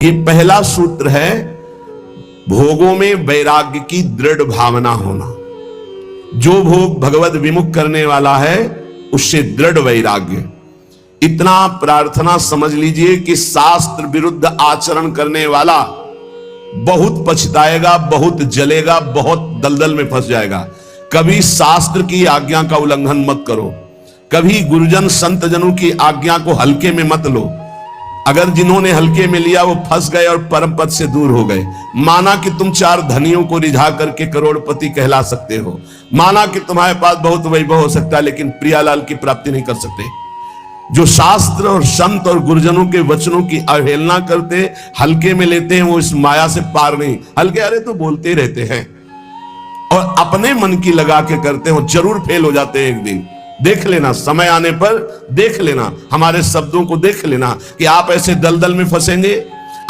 ये पहला सूत्र है, भोगों में वैराग्य की दृढ़ भावना होना। जो भोग भगवत विमुख करने वाला है उससे दृढ़ वैराग्य। इतना प्रार्थना समझ लीजिए कि शास्त्र विरुद्ध आचरण करने वाला बहुत पछताएगा, बहुत जलेगा, बहुत दलदल में फंस जाएगा। कभी शास्त्र की आज्ञा का उल्लंघन मत करो, कभी गुरुजन संत जनों की आज्ञा को हल्के में मत लो। अगर जिन्होंने हल्के में लिया वो फंस गए और परम पद से दूर हो गए। माना कि तुम चार धनियों को रिझा करके करोड़पति कहला सकते हो, माना कि तुम्हारे पास बहुत वैभव हो सकता है, लेकिन प्रियालाल की प्राप्ति नहीं कर सकते। जो शास्त्र और संत और गुरुजनों के वचनों की अवहेलना करते, हल्के में लेते हैं, वो इस माया से पार नहीं। हल्के अरे तो बोलते ही रहते हैं और अपने मन की लगा के करते हो, जरूर फेल हो जाते हैं एक दिन। देख लेना, समय आने पर देख लेना, हमारे शब्दों को देख लेना कि आप ऐसे दलदल में फंसेंगे,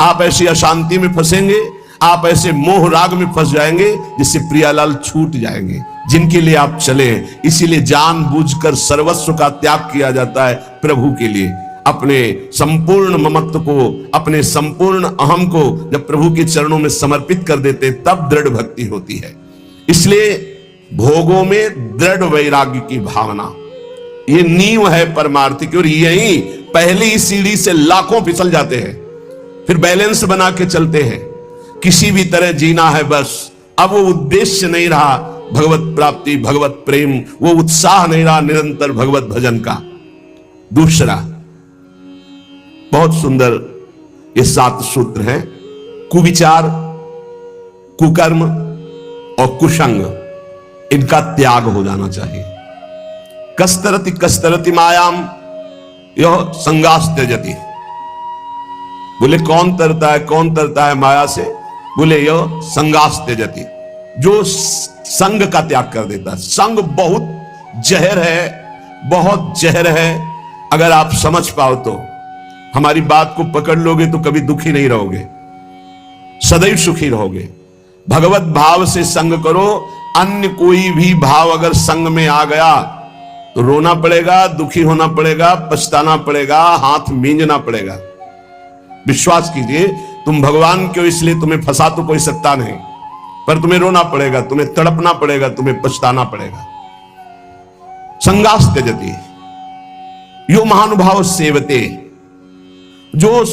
आप ऐसी अशांति में फंसेंगे, आप ऐसे मोह राग में फंस जाएंगे जिससे प्रियालाल छूट जाएंगे, जिनके लिए आप चले। इसीलिए जानबूझकर सर्वस्व का त्याग किया जाता है प्रभु के लिए। अपने संपूर्ण ममत्व को, अपने संपूर्ण अहम को जब प्रभु के चरणों में समर्पित कर देते, तब दृढ़ भक्ति होती है। इसलिए भोगों में दृढ़ वैराग्य की भावना, ये नींव है परमार्थ की। और यही पहली सीढ़ी से लाखों फिसल जाते हैं, फिर बैलेंस बना के चलते हैं। किसी भी तरह जीना है बस। अब वो उद्देश्य नहीं रहा भगवत प्राप्ति, भगवत प्रेम, वो उत्साह नहीं रहा निरंतर भगवत भजन का। दूसरा बहुत सुंदर ये 7 सूत्र हैं। कुविचार, कुकर्म और कुसंग, इनका त्याग हो जाना चाहिए। कस्तरति कस्तरति मायाम यह संगास त्यजति। बोले कौन तरता है, कौन तरता है माया से? बोले यह संगास त्यजति, जो संग का त्याग कर देता है। संग बहुत जहर है, बहुत जहर है। अगर आप समझ पाओ तो, हमारी बात को पकड़ लोगे तो कभी दुखी नहीं रहोगे, सदैव सुखी रहोगे। भगवत भाव से संग करो। अन्य कोई भी भाव अगर संग में आ गया तो रोना पड़ेगा, दुखी होना पड़ेगा, पछताना पड़ेगा, हाथ मींजना पड़ेगा। विश्वास कीजिए, तुम भगवान के हो इसलिए तुम्हें फंसा तो कोई सकता नहीं, पर तुम्हें रोना पड़ेगा, तुम्हें तड़पना पड़ेगा, तुम्हें पछताना पड़ेगा। संगास त्यजति यो महानुभाव सेवते, जो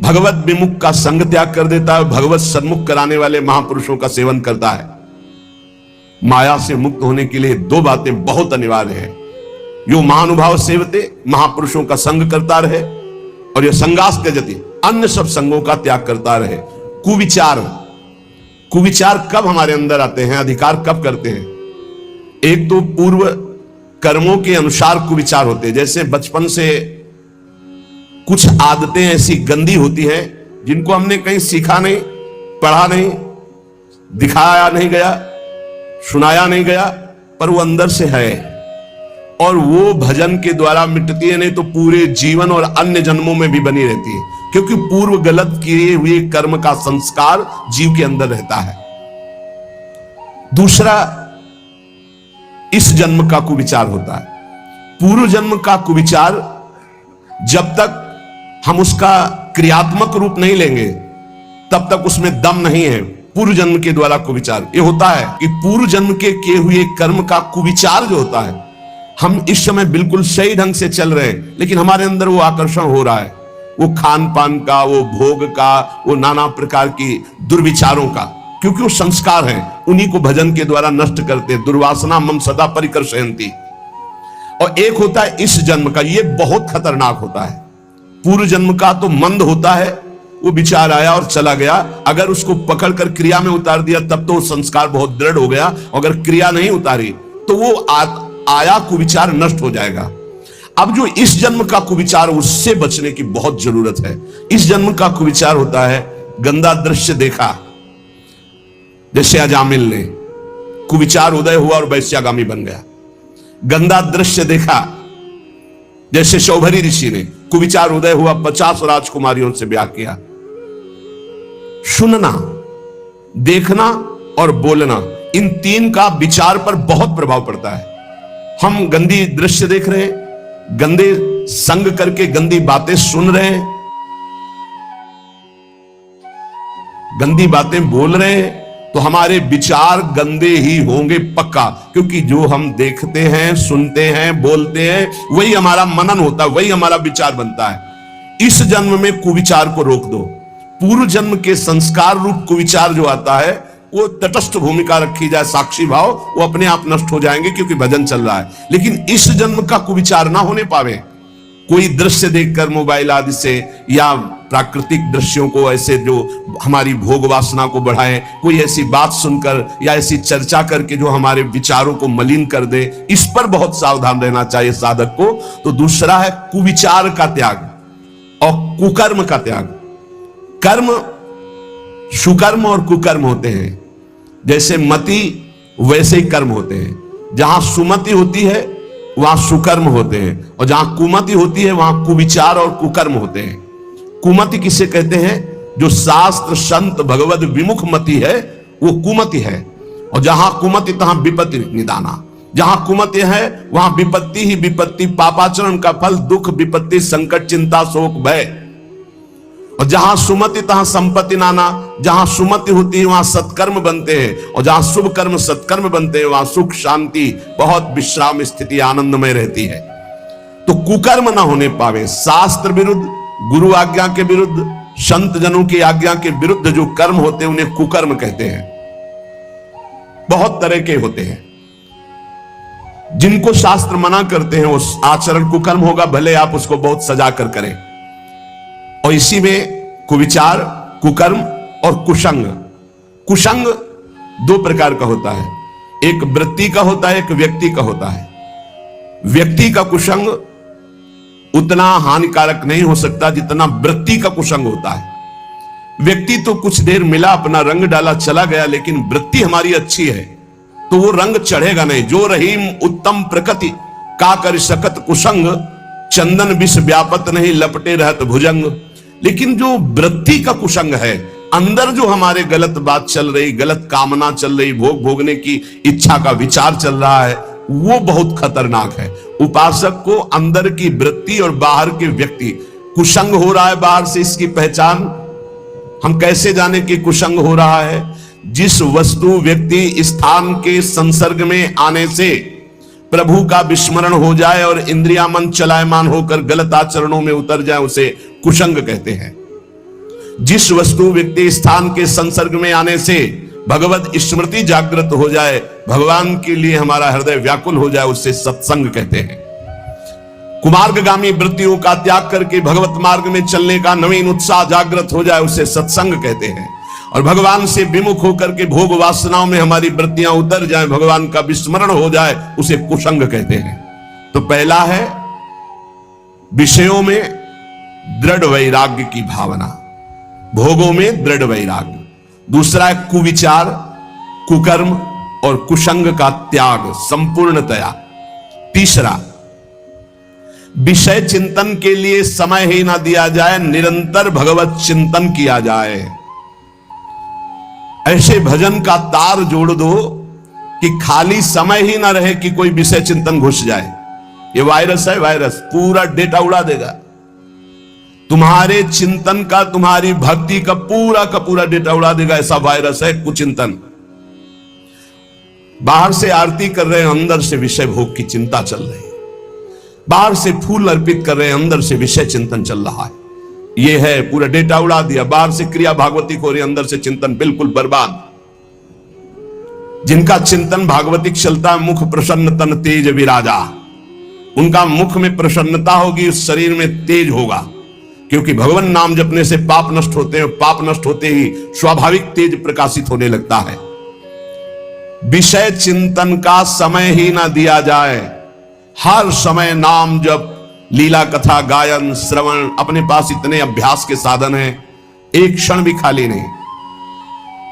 भगवत विमुख का संग त्याग कर देता है, भगवत सन्मुख कराने वाले महापुरुषों का सेवन करता है। माया से मुक्त होने के लिए 2 बातें बहुत अनिवार्य है। यो महानुभाव सेवते, महापुरुषों का संग करता रहे, और यह संगास त्यजति, अन्य सब संगों का त्याग करता रहे। कुविचार, कुविचार कब हमारे अंदर आते हैं, अधिकार कब करते हैं? एक तो पूर्व कर्मों के अनुसार कुविचार होते हैं। जैसे बचपन से कुछ आदतें ऐसी गंदी होती हैं जिनको हमने कहीं सीखा नहीं, पढ़ा नहीं, दिखाया नहीं गया, सुनाया नहीं गया, पर वो अंदर से है और वो भजन के द्वारा मिटती है, नहीं तो पूरे जीवन और अन्य जन्मों में भी बनी रहती है, क्योंकि पूर्व गलत किए हुए कर्म का संस्कार जीव के अंदर रहता है। दूसरा, इस जन्म का कुविचार होता है। पूर्व जन्म का कुविचार जब तक हम उसका क्रियात्मक रूप नहीं लेंगे तब तक उसमें दम नहीं है। पूर्व जन्म के द्वारा कुविचार ये होता है कि पूर्व जन्म के किए हुए कर्म का कुविचार जो होता है, हम इस समय बिल्कुल सही ढंग से चल रहे हैं, लेकिन हमारे अंदर वो आकर्षण हो रहा है, वो खान पान का, वो भोग का, वो नाना प्रकार की दुर्विचारों का, क्योंकि वो संस्कार हैं, उन्हीं को भजन के द्वारा नष्ट करते। दुर्वासना मम सदा परिकर्षयन्ति। और एक होता है इस जन्म का, ये बहुत खतरनाक होता है। पूर्व जन्म का तो मंद होता है, वो विचार आया और चला गया, अगर उसको पकड़कर क्रिया में उतार दिया तब तो संस्कार बहुत दृढ़ हो गया, अगर क्रिया नहीं उतारी तो वो आया कुविचार नष्ट हो जाएगा। अब जो इस जन्म का कुविचार, उससे बचने की बहुत जरूरत है। इस जन्म का कुविचार होता है गंदा दृश्य देखा, जैसे अजामिल ने कुविचार उदय हुआ और वैश्यागामी बन गया। गंदा दृश्य देखा, जैसे शौभरी ऋषि ने कुविचार उदय हुआ, 50 राजकुमारियों से ब्याह किया। सुनना, देखना और बोलना, इन 3 का विचार पर बहुत प्रभाव पड़ता है। हम गंदी दृश्य देख रहे हैं, गंदे संग करके गंदी बातें सुन रहे हैं, गंदी बातें बोल रहे हैं तो हमारे विचार गंदे ही होंगे पक्का, क्योंकि जो हम देखते हैं, सुनते हैं, बोलते हैं, वही हमारा मनन होता है, वही हमारा विचार बनता है। इस जन्म में कुविचार को रोक दो। पूर्व जन्म के संस्कार रूप कुविचार जो आता है वो तटस्थ भूमिका रखी जाए, साक्षी भाव, वो अपने आप नष्ट हो जाएंगे क्योंकि भजन चल रहा है। लेकिन इस जन्म का कुविचार ना होने पावे। कोई दृश्य देखकर मोबाइल आदि से या प्राकृतिक दृश्यों को ऐसे जो हमारी भोग वासना को बढ़ाए, कोई ऐसी बात सुनकर या ऐसी चर्चा करके जो हमारे विचारों को मलिन कर दे, इस पर बहुत सावधान रहना चाहिए साधक को। तो दूसरा है कुविचार का त्याग और कुकर्म का त्याग। कर्म सुकर्म और कुकर्म होते हैं, जैसे मति वैसे ही कर्म होते हैं। जहां सुमति होती है वहां सुकर्म होते हैं, और जहां कुमति होती है वहां कुविचार और कुकर्म होते हैं। कुमति किसे कहते हैं? जो शास्त्र संत भगवद विमुख मति है वो कुमति है। और जहां कुमति तहां विपत्ति निदाना। जहां कुमति है वहां विपत्ति ही विपत्ति, पापाचरण का फल, दुख, विपत्ति, संकट, चिंता, शोक, भय। और जहां सुमति तहां संपत्ति नाना। जहां सुमति होती है वहां सत्कर्म बनते हैं, और जहां शुभ कर्म सत्कर्म बनते हैं वहां सुख, शांति, बहुत विश्राम स्थिति आनंदमय रहती है। तो कुकर्म ना होने पावे। शास्त्र विरुद्ध, गुरु आज्ञा के विरुद्ध, संत जनों की आज्ञा के विरुद्ध जो कर्म होते हैं उन्हें कुकर्म कहते हैं। बहुत तरह के होते हैं। जिनको शास्त्र मना करते हैं वो आचरण कुकर्म होगा, भले आप उसको बहुत सजा कर करें। और इसी में कुविचार, कुकर्म और कुसंग। कुसंग दो प्रकार का होता है, एक वृत्ति का होता है, एक व्यक्ति का होता है। व्यक्ति का कुसंग उतना हानिकारक नहीं हो सकता जितना वृत्ति का कुसंग होता है। व्यक्ति तो कुछ देर मिला, अपना रंग डाला, चला गया, लेकिन वृत्ति हमारी अच्छी है तो वो रंग चढ़ेगा नहीं। जो रहीम उत्तम प्रकृति का कर सकत कुसंग, चंदन विष व्यापत नहीं लपटे रहत भुजंग। लेकिन जो वृत्ति का कुसंग है, अंदर जो हमारे गलत बात चल रही, गलत कामना चल रही, भोग भोगने की इच्छा का विचार चल रहा है, वो बहुत खतरनाक है। उपासक को अंदर की वृत्ति और बाहर के व्यक्ति, कुसंग हो रहा है बाहर से, इसकी पहचान हम कैसे जाने कि कुसंग हो रहा है? जिस वस्तु, व्यक्ति, स्थान के संसर्ग में आने से प्रभु का विस्मरण हो जाए और इंद्रिया मन चलायमान होकर गलत आचरणों में उतर जाए, उसे कुसंग कहते हैं। जिस वस्तु, व्यक्ति, स्थान के संसर्ग में आने से भगवत स्मृति जागृत हो जाए, भगवान के लिए हमारा हृदय व्याकुल हो जाए, उससे सत्संग कहते हैं। कुमार्गगामी वृत्तियों का त्याग करके भगवत मार्ग में चलने का नवीन उत्साह जागृत हो जाए, उसे सत्संग कहते हैं। और भगवान से विमुख होकर के भोग वासनाओं में हमारी वृत्तियां उतर जाएं, भगवान का विस्मरण हो जाए, उसे कुसंग कहते हैं। तो पहला है विषयों में दृढ़ वैराग्य की भावना, भोगों में दृढ़ वैराग्य। दूसरा है कुविचार, कुकर्म और कुसंग का त्याग संपूर्णतया। तीसरा, विषय चिंतन के लिए समय ही ना दिया जाए, निरंतर भगवत चिंतन किया जाए। ऐसे भजन का तार जोड़ दो कि खाली समय ही ना रहे कि कोई विषय चिंतन घुस जाए। ये वायरस है, वायरस पूरा डेटा उड़ा देगा तुम्हारे चिंतन का, तुम्हारी भक्ति का पूरा डेटा उड़ा देगा। ऐसा वायरस है कुचिंतन। बाहर से आरती कर रहे हैं, अंदर से विषय भोग की चिंता चल रही है। बाहर से फूल अर्पित कर रहे हैं, अंदर से विषय चिंतन चल रहा है। ये है, पूरा डेटा उड़ा दिया। बाहर से क्रिया भागवतिक हो रही, अंदर से चिंतन बिल्कुल बर्बाद। जिनका चिंतन भागवतिक चलता है, मुख प्रसन्न तन तेज विराजा, उनका मुख में प्रसन्नता होगी, उस शरीर में तेज होगा, क्योंकि भगवान नाम जपने से पाप नष्ट होते हैं। पाप नष्ट होते ही स्वाभाविक तेज प्रकाशित होने लगता है। विषय चिंतन का समय ही ना दिया जाए। हर समय नाम जप, लीला कथा, गायन, श्रवण, अपने पास इतने अभ्यास के साधन हैं, एक क्षण भी खाली नहीं।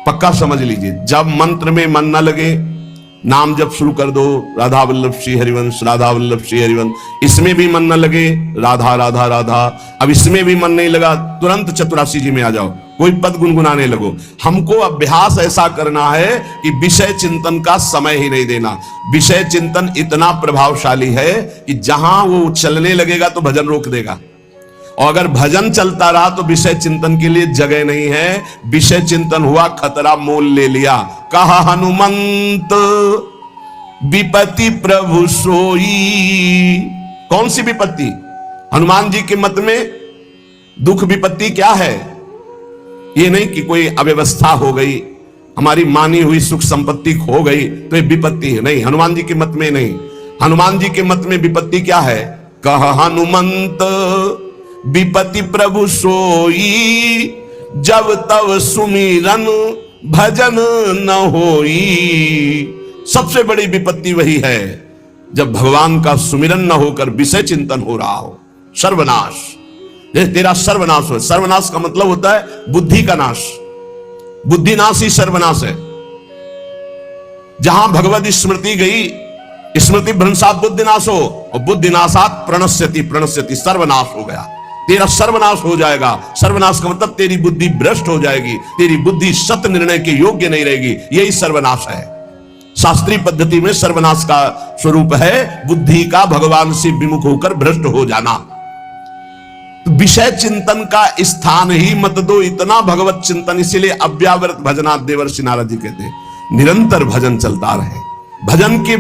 पक्का समझ लीजिए, जब मंत्र में मन न लगे, नाम जप शुरू कर दो, राधा वल्लभ श्री हरिवंश, राधा वल्लभ श्री हरिवंश। इसमें भी मन न लगे, राधा राधा राधा। अब इसमें भी मन नहीं लगा, तुरंत चतुरासी जी में आ जाओ, कोई पद गुनगुनाने लगो। हमको अभ्यास ऐसा करना है कि विषय चिंतन का समय ही नहीं देना। विषय चिंतन इतना प्रभावशाली है कि जहां वो चलने लगेगा तो भजन रोक देगा। और अगर भजन चलता रहा तो विषय चिंतन के लिए जगह नहीं है। विषय चिंतन हुआ, खतरा मोल ले लिया। कहा हनुमंत विपत्ति प्रभु सोई। कौन सी विपत्ति? हनुमान जी के मत में दुख विपत्ति क्या है? ये नहीं कि कोई अव्यवस्था हो गई, हमारी मानी हुई सुख संपत्ति खो गई तो ये विपत्ति है, नहीं। हनुमान जी के मत में नहीं। हनुमान जी के मत में विपत्ति क्या है? कह हनुमंत विपत्ति प्रभु सोई, जब तब सुमिरन भजन न होई। सबसे बड़ी विपत्ति वही है जब भगवान का सुमिरन न होकर विषय चिंतन हो रहा हो। सर्वनाश, तेरा सर्वनाश हो। सर्वनाश का मतलब होता है बुद्धि का नाश। बुद्धि नाश ही सर्वनाश है। जहां भगवत स्मृति गई, स्मृति भ्रंशात बुद्धिनाश हो, और बुद्धिनाशात प्रणश्यति, प्रणश्यति सर्वनाश हो गया। तेरा सर्वनाश हो जाएगा। सर्वनाश का मतलब तेरी बुद्धि भ्रष्ट हो जाएगी, तेरी बुद्धि सत्य निर्णय के योग्य नहीं रहेगी। यही सर्वनाश है। शास्त्रीय पद्धति में सर्वनाश का स्वरूप है बुद्धि का भगवान से विमुख होकर भ्रष्ट हो जाना। तो विषय चिंतन का स्थान ही मत दो इतना भगवत चिंतन। इसीलिए अव्यावृत भजनात् देवर्षि नारद जी कहते हैं निरंतर भजन चलता रहे। भजन के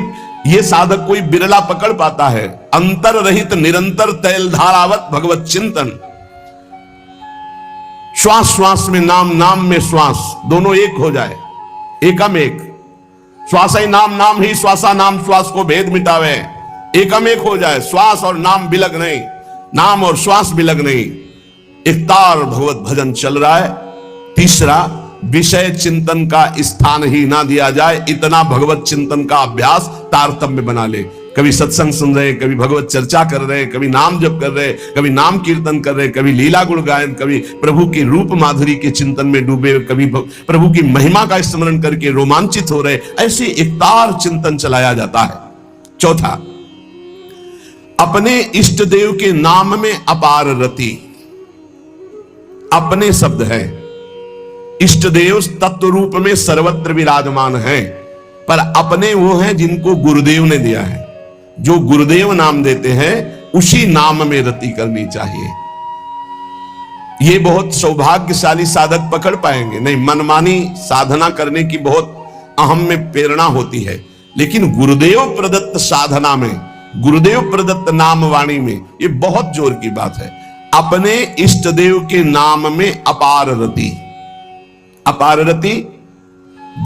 ये साधक कोई बिरला पकड़ पाता है। अंतर रहित निरंतर तैल धारावत भगवत चिंतन। श्वास श्वास में नाम, नाम में श्वास, दोनों एक हो जाए, एकम एक। श्वास ही नाम, नाम ही श्वासा, नाम श्वास को भेद मिटावे। एकम एक हो जाए, श्वास और नाम बिलग नहीं, नाम और श्वास बिलग नहीं। एक तार भगवत भजन चल रहा है। तीसरा, विषय चिंतन का स्थान ही ना दिया जाए, इतना भगवत चिंतन का अभ्यास तारतम्य बना ले। कभी सत्संग सुन रहे, कभी भगवत चर्चा कर रहे, कभी नाम जप कर रहे, कभी नाम कीर्तन कर रहे, कभी लीला गुण गायन, कभी प्रभु की रूप माधुरी के चिंतन में डूबे, कभी प्रभु की महिमा का स्मरण करके रोमांचित हो रहे। ऐसे एक तार चिंतन चलाया जाता है। चौथा, अपने इष्ट देव के नाम में अपार रति। अपने शब्द है, इष्ट देव तत्व रूप में सर्वत्र विराजमान है, पर अपने वो हैं जिनको गुरुदेव ने दिया है। जो गुरुदेव नाम देते हैं उसी नाम में रति करनी चाहिए। ये बहुत सौभाग्यशाली साधक पकड़ पाएंगे। नहीं, मनमानी साधना करने की बहुत अहम में प्रेरणा होती है, लेकिन गुरुदेव प्रदत्त साधना में, गुरुदेव प्रदत्त नाम वाणी में ये बहुत जोर की बात है। अपने इष्ट देव के नाम में अपार रति। अपार रति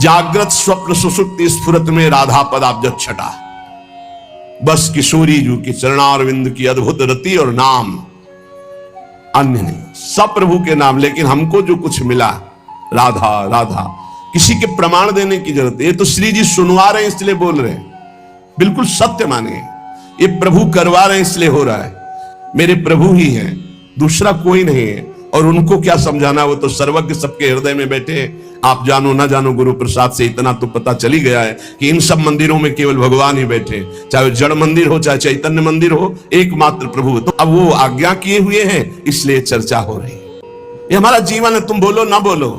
जागृत स्वप्न सुसुप्ति स्फुरत में राधा पदाब्ज छटा। बस किशोरी जी की चरणारविंद की अद्भुत रति और नाम, अन्य नहीं, सब प्रभु के नाम। लेकिन हमको जो कुछ मिला राधा राधा, किसी के प्रमाण देने की जरूरत है। ये तो श्री जी सुनवा रहे हैं इसलिए बोल रहे हैं, बिल्कुल सत्य मानिए। ये प्रभु करवा रहे हैं इसलिए हो रहा है। मेरे प्रभु ही हैं, दूसरा कोई नहीं है। और उनको क्या समझाना, वो तो सर्वज्ञ सबके हृदय में बैठे। आप जानो ना जानो, गुरु प्रसाद से इतना तो पता चली गया है कि इन सब मंदिरों में केवल भगवान ही बैठे, चाहे जड़ मंदिर हो चाहे चैतन्य मंदिर हो, एकमात्र प्रभु। तो अब वो आज्ञा किए हुए हैं, इसलिए चर्चा हो रही है। ये हमारा जीवन है, तुम बोलो ना बोलो,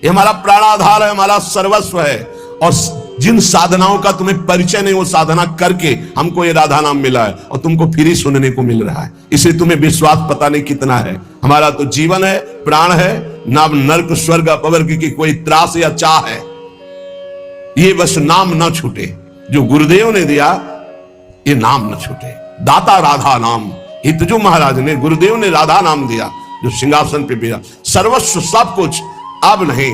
ये हमारा प्राणाधार है, हमारा सर्वस्व है। और जिन साधनाओं का तुम्हें परिचय नहीं, वो साधना करके हमको ये राधा नाम मिला है और तुमको फिर ही सुनने को मिल रहा है। इसलिए तुम्हें विश्वास पता नहीं कितना है। हमारा तो जीवन है, प्राण है, ना नर्क स्वर्ग अपवर्ग की कोई त्रास या चाह है। ये बस नाम ना छूटे, जो गुरुदेव ने दिया ये नाम न छूटे। दाता राधा नाम, हितजू महाराज ने, गुरुदेव ने राधा नाम दिया, जो सिंहासन पे बैठा। सर्वस्व सब कुछ, अब नहीं,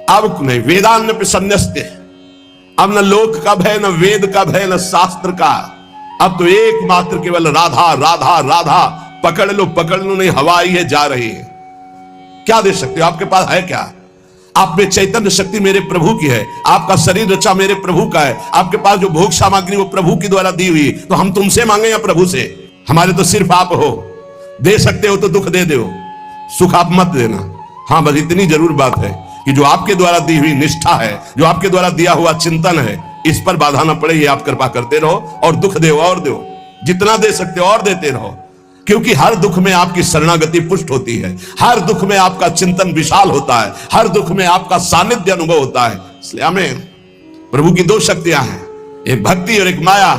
अब नहीं। वेदान्न पे संन्यस्ते, अब न लोक का भय, न वेद का भय, न शास्त्र का। अब तो एकमात्र केवल राधा राधा राधा। पकड़ लो पकड़ लो, नहीं हवा ही है, जा रही है। क्या दे सकते हो? आपके पास है क्या? आप में चैतन्य शक्ति मेरे प्रभु की है, आपका शरीर रचा मेरे प्रभु का है, आपके पास जो भोग सामग्री वो प्रभु के द्वारा दी हुई। तो हम तुमसे मांगे या प्रभु से? हमारे तो सिर्फ आप हो। दे सकते हो तो दुख दे दो, सुख आप मत देना। हाँ, बस इतनी जरूर बात है कि जो आपके द्वारा दी हुई निष्ठा है, जो आपके द्वारा दिया हुआ चिंतन है, इस पर बाधा न पड़े, ये आप कृपा करते रहो। और दुख दो और दो, जितना दे सकते हो और देते रहो, क्योंकि हर दुख में आपकी शरणागति पुष्ट होती है, हर दुख में आपका चिंतन विशाल होता है, हर दुख में आपका सानिध्य अनुभव होता है। इसलिए हमें प्रभु की दो शक्तियां हैं, एक भक्ति और एक माया।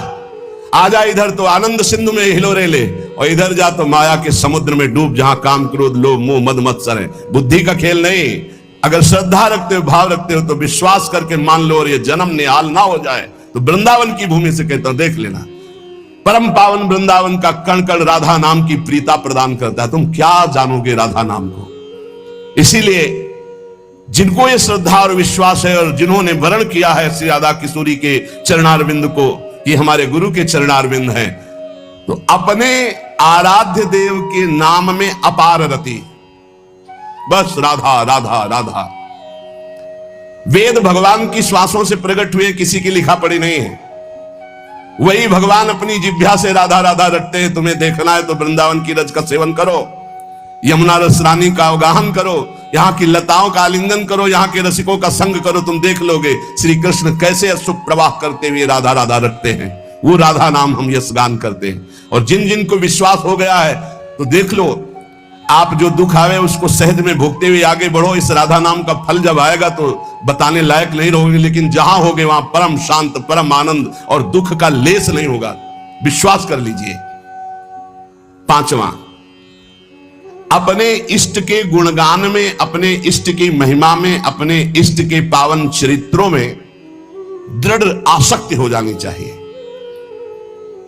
आ जा इधर तो आनंद सिंधु में हिलोरे ले, और इधर जा तो माया के समुद्र में डूब, जहां काम क्रोध लोभ मोह मद मत्सर है। बुद्धि का खेल नहीं। अगर श्रद्धा रखते हो, भाव रखते हो, तो विश्वास करके मान लो और ये जन्म निहाल ना हो जाए तो वृंदावन की भूमि से कहता हूं देख लेना, परम पावन वृंदावन का कण कण राधा नाम की प्रीता प्रदान करता है। तुम क्या जानोगे राधा नाम को। इसीलिए जिनको ये श्रद्धा और विश्वास है और जिन्होंने वर्ण किया है श्री राधा किशोरी के चरणारविंद को, ये हमारे गुरु के चरणारविंद हैं, तो अपने आराध्य देव के नाम में अपार रति, बस राधा राधा राधा। वेद भगवान की श्वासों से प्रकट हुए, किसी की लिखा पढ़ी नहीं है। वही भगवान अपनी जिह्वा से राधा राधा रटते हैं। तुम्हें देखना है तो वृंदावन की रज का सेवन करो, यमुना रस रानी का अवगाहन करो, यहाँ की लताओं का आलिंगन करो, यहाँ के रसिकों का संग करो, तुम देख लोगे श्री कृष्ण कैसे अशुभ प्रवाह करते हुए राधा राधा रटते हैं। वो राधा नाम हम यश गान करते हैं। और जिन जिन को विश्वास हो गया है तो देख लो, आप जो दुख आवे उसको सहज में भोगते हुए आगे बढ़ो। इस राधा नाम का फल जब आएगा तो बताने लायक नहीं रहोगे, लेकिन जहां होगे वहां परम शांत, परम आनंद और दुख का लेस नहीं होगा, विश्वास कर लीजिए। पांचवा, अपने इष्ट के गुणगान में, अपने इष्ट की महिमा में, अपने इष्ट के पावन चरित्रों में दृढ़ आसक्ति हो जानी चाहिए।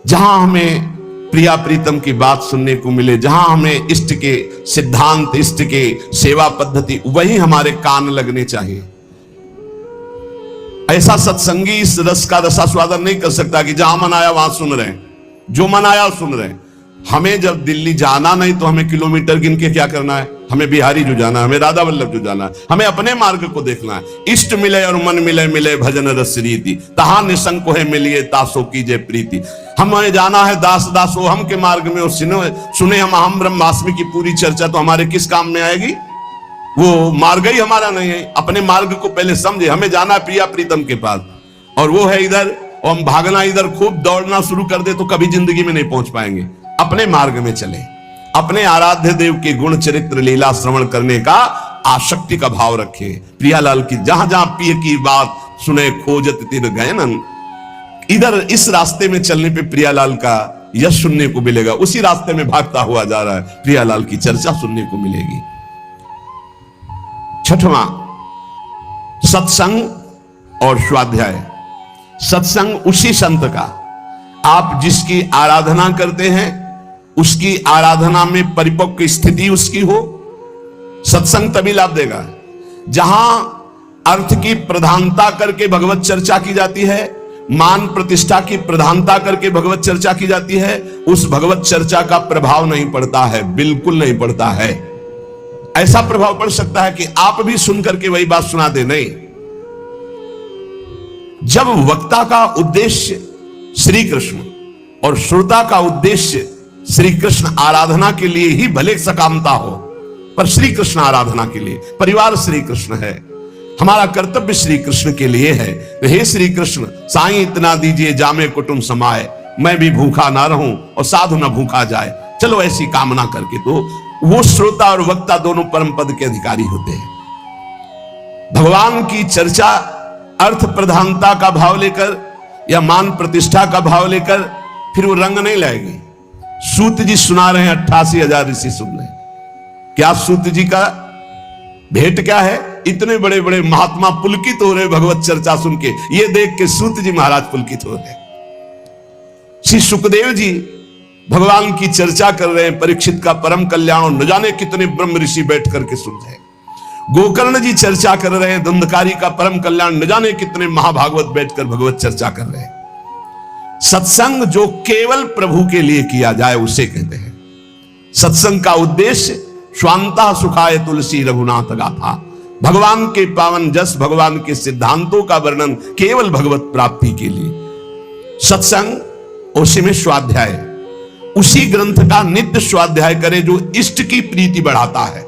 जहां हमें प्रिया प्रीतम की बात सुनने को मिले, जहां हमें इष्ट के सिद्धांत, इष्ट के सेवा पद्धति, वही हमारे कान लगने चाहिए। ऐसा सत्संगी इस रस का रसास्वादन नहीं कर सकता कि जहां मन आया वहां सुन रहे हैं, जो मन आया सुन रहे हैं। हमें जब दिल्ली जाना नहीं तो हमें किलोमीटर गिन के क्या करना है, हमें बिहारी जो जाना है, हमें राधा वल्लभ जो जाना है, हमें अपने मार्ग को देखना है। इष्ट मिले और मन मिले, मिले भजन रस रीति, तहा निसंको है मिलिए तासो कीजे प्रीति। हमें जाना है दास दासो हम के मार्ग में, और सुने हम ब्रह्मास्मि की पूरी चर्चा, तो हमारे किस काम में आएगी। वो मार्ग ही हमारा नहीं है। अपने मार्ग को पहले समझे। हमें जाना प्रिया प्रीतम के पास और वो है इधर, और हम भागना इधर, खूब दौड़ना शुरू कर दे तो कभी जिंदगी में नहीं पहुंच पाएंगे। अपने मार्ग में चले, अपने आराध्य देव के गुण चरित्र लीला श्रवण करने का आसक्ति का भाव रखे। प्रियालाल की जहां जहां पिय की बात सुने खोजत तिर गयनन, इधर इस रास्ते में चलने पे प्रियालाल का यश सुनने को मिलेगा। उसी रास्ते में भागता हुआ जा रहा है, प्रियालाल की चर्चा सुनने को मिलेगी। छठवां, सत्संग और स्वाध्याय। सत्संग उसी संत का, आप जिसकी आराधना करते हैं उसकी आराधना में परिपक्व स्थिति उसकी हो, सत्संग तभी लाभ देगा। जहां अर्थ की प्रधानता करके भगवत चर्चा की जाती है, मान प्रतिष्ठा की प्रधानता करके भगवत चर्चा की जाती है, उस भगवत चर्चा का प्रभाव नहीं पड़ता है, बिल्कुल नहीं पड़ता है। ऐसा प्रभाव पड़ सकता है कि आप भी सुनकर के वही बात सुना दे, नहीं। जब वक्ता का उद्देश्य श्री कृष्ण और श्रोता का उद्देश्य श्री कृष्ण आराधना के लिए ही भले सकामता हो, पर श्री कृष्ण आराधना के लिए, परिवार श्री कृष्ण है, हमारा कर्तव्य श्री कृष्ण के लिए है। तो हे श्री कृष्ण, साईं इतना दीजिए जामे कुटुंब समाए, मैं भी भूखा ना रहूं और साधु ना भूखा जाए। चलो ऐसी कामना करके तो वो श्रोता और वक्ता दोनों परम पद के अधिकारी होते हैं। भगवान की चर्चा अर्थ प्रधानता का भाव लेकर या मान प्रतिष्ठा का भाव लेकर फिर वो रंग नहीं लाएगी। सूत जी सुना रहे हैं, 88,000 ऋषि सुन रहे हैं। क्या सूत जी का भेंट क्या है? इतने बड़े बड़े महात्मा पुलकित हो रहे भगवत चर्चा सुन के, ये देख के सूत जी महाराज पुलकित हो रहे। श्री सुखदेव जी भगवान की चर्चा कर रहे हैं, परीक्षित का परम कल्याण, और न जाने कितने ब्रह्म ऋषि बैठ करके सुन रहे हैं। गोकर्ण जी चर्चा कर रहे हैं, धुंधकारी का परम कल्याण, न जाने कितने महाभागवत बैठकर भगवत चर्चा कर रहे हैं। सत्संग जो केवल प्रभु के लिए किया जाए उसे कहते हैं। सत्संग का उद्देश्य स्वांता सुखाय तुलसी रघुनाथ गाथा, भगवान के पावन जस, भगवान के सिद्धांतों का वर्णन केवल भगवत प्राप्ति के लिए। सत्संग उसी में स्वाध्याय, उसी ग्रंथ का नित्य स्वाध्याय करे जो इष्ट की प्रीति बढ़ाता है।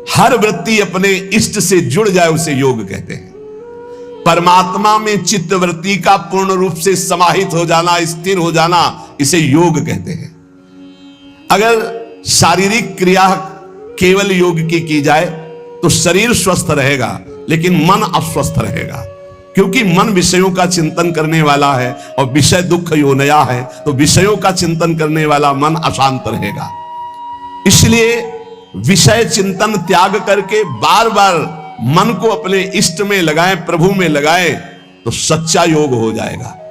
हर वृत्ति अपने इष्ट से जुड़ जाए उसे योग कहते हैं। परमात्मा में चित्त वृत्ति का पूर्ण रूप से समाहित हो जाना, स्थिर हो जाना, इसे योग कहते हैं। अगर शारीरिक क्रिया केवल योग की जाए तो शरीर स्वस्थ रहेगा लेकिन मन अस्वस्थ रहेगा। क्योंकि मन विषयों का चिंतन करने वाला है और विषय दुख योनया है, तो विषयों का चिंतन करने वाला मन अशांत रहेगा। इसलिए विषय चिंतन त्याग करके बार बार मन को अपने इष्ट में लगाएं, प्रभु में लगाएं, तो सच्चा योग हो जाएगा।